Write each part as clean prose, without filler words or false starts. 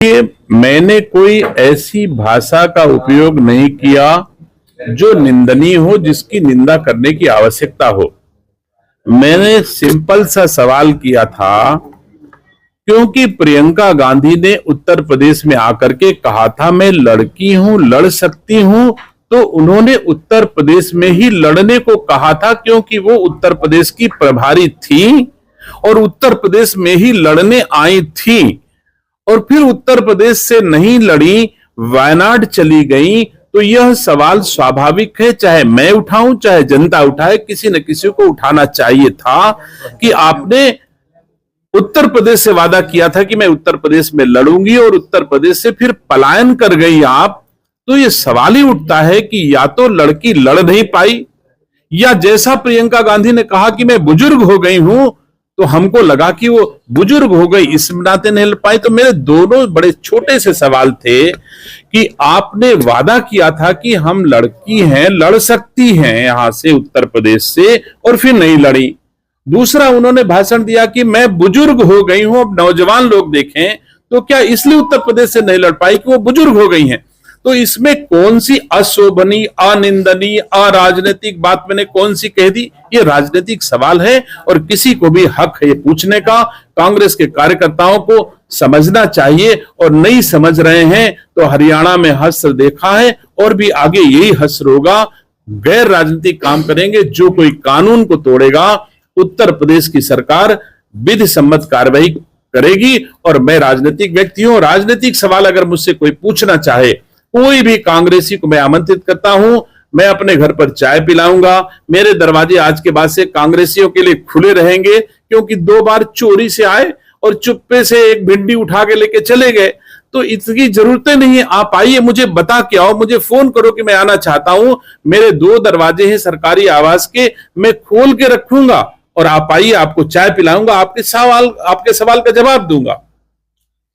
मैंने कोई ऐसी भाषा का उपयोग नहीं किया जो निंदनीय हो, जिसकी निंदा करने की आवश्यकता हो। मैंने सिंपल सा सवाल किया था, क्योंकि प्रियंका गांधी ने उत्तर प्रदेश में आकर के कहा था मैं लड़की हूं, लड़ सकती हूं, तो उन्होंने उत्तर प्रदेश में ही लड़ने को कहा था, क्योंकि वो उत्तर प्रदेश की प्रभारी थी और उत्तर प्रदेश में ही लड़ने आई थी। और फिर उत्तर प्रदेश से नहीं लड़ी, वायनाड चली गई, तो यह सवाल स्वाभाविक है, चाहे मैं उठाऊं चाहे जनता उठाए, किसी न किसी को उठाना चाहिए था कि आपने उत्तर प्रदेश से वादा किया था कि मैं उत्तर प्रदेश में लड़ूंगी और उत्तर प्रदेश से फिर पलायन कर गई आप। तो यह सवाल ही उठता है कि या तो लड़की लड़ नहीं पाई, या जैसा प्रियंका गांधी ने कहा कि मैं बुजुर्ग हो गई हूं, तो हमको लगा कि वो बुजुर्ग हो गई इस नाते नहीं लड़ पाई। तो मेरे दोनों बड़े छोटे से सवाल थे कि आपने वादा किया था कि हम लड़की हैं, लड़ सकती हैं यहां से उत्तर प्रदेश से, और फिर नहीं लड़ी। दूसरा, उन्होंने भाषण दिया कि मैं बुजुर्ग हो गई हूं, अब नौजवान लोग देखें, तो क्या इसलिए उत्तर प्रदेश से नहीं लड़ पाई कि वो बुजुर्ग हो गई हैं? तो इसमें कौन सी अशोभनीय, अनिंदनीय, अराजनीतिक बात मैंने कौन सी कह दी? ये राजनीतिक सवाल है और किसी को भी हक है ये पूछने का। कांग्रेस के कार्यकर्ताओं को समझना चाहिए, और नहीं समझ रहे हैं तो हरियाणा में हश्र देखा है और भी आगे यही हश्र होगा। गैर राजनीतिक काम करेंगे, जो कोई कानून को तोड़ेगा, उत्तर प्रदेश की सरकार विधि सम्मत कार्रवाई करेगी। और मैं राजनीतिक व्यक्ति हूं, राजनीतिक सवाल अगर मुझसे कोई पूछना चाहे, कोई भी कांग्रेसी को मैं आमंत्रित करता हूं, मैं अपने घर पर चाय पिलाऊंगा। मेरे दरवाजे आज के बाद से कांग्रेसियों के लिए खुले रहेंगे, क्योंकि 2 बार चोरी से आए और चुप्पे से एक भिंडी उठा के लेके चले गए। तो इसकी जरूरतें नहीं है। आप आइए, मुझे बता के आओ, मुझे फोन करो कि मैं आना चाहता हूं। मेरे 2 दरवाजे हैं सरकारी आवास के, मैं खोल के रखूंगा और आप आइए, आपको चाय पिलाऊंगा, आपके सवाल का जवाब दूंगा।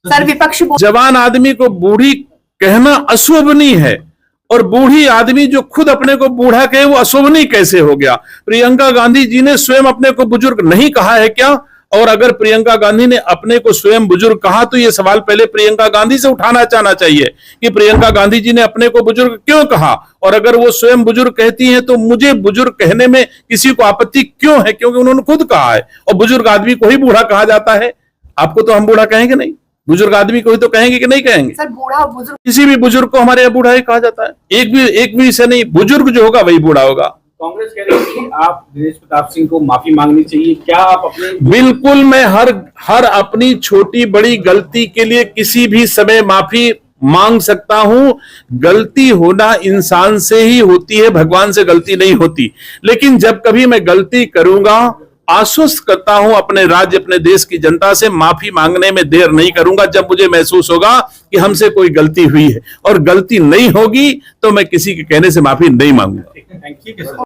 सर, विपक्ष जवान आदमी को बूढ़ी कहना अशोभनीय है, और बूढ़ी आदमी जो खुद अपने को बूढ़ा कहे वो अशोभनीय कैसे हो गया? प्रियंका गांधी जी ने स्वयं अपने को बुजुर्ग नहीं कहा है क्या? और अगर प्रियंका गांधी ने अपने को स्वयं बुजुर्ग कहा, तो ये सवाल पहले प्रियंका गांधी से उठाना चाहना चाहिए कि प्रियंका गांधी जी ने अपने को बुजुर्ग क्यों कहा। और अगर वो स्वयं बुजुर्ग कहती हैं, तो मुझे बुजुर्ग कहने में किसी को आपत्ति क्यों है? क्योंकि उन्होंने खुद कहा है, और बुजुर्ग आदमी को ही बूढ़ा कहा जाता है। आपको तो हम बूढ़ा कहेंगे नहीं, बुजुर्ग आदमी को ही तो कहेंगे कि नहीं कहेंगे? सर, बूढ़ा बुजुर्ग, किसी भी बुजुर्ग को हमारे यहाँ बूढ़ा ही कहा जाता है। एक भी से नहीं, बुजुर्ग जो होगा वही बूढ़ा होगा। कांग्रेस कह रही है कि आप दिनेश प्रताप सिंह को माफी मांगनी चाहिए, क्या आप अपने? बिल्कुल, मैं हर अपनी छोटी बड़ी गलती के लिए किसी भी समय माफी मांग सकता हूं। गलती होना इंसान से ही होती है, भगवान से गलती नहीं होती। लेकिन जब कभी मैं गलती करूंगा, आश्वस्त करता हूं अपने राज्य, अपने देश की जनता से, माफी मांगने में देर नहीं करूंगा। जब मुझे महसूस होगा कि हमसे कोई गलती हुई है, और गलती नहीं होगी, तो मैं किसी के कहने से माफी नहीं मांगूंगा। Thank you.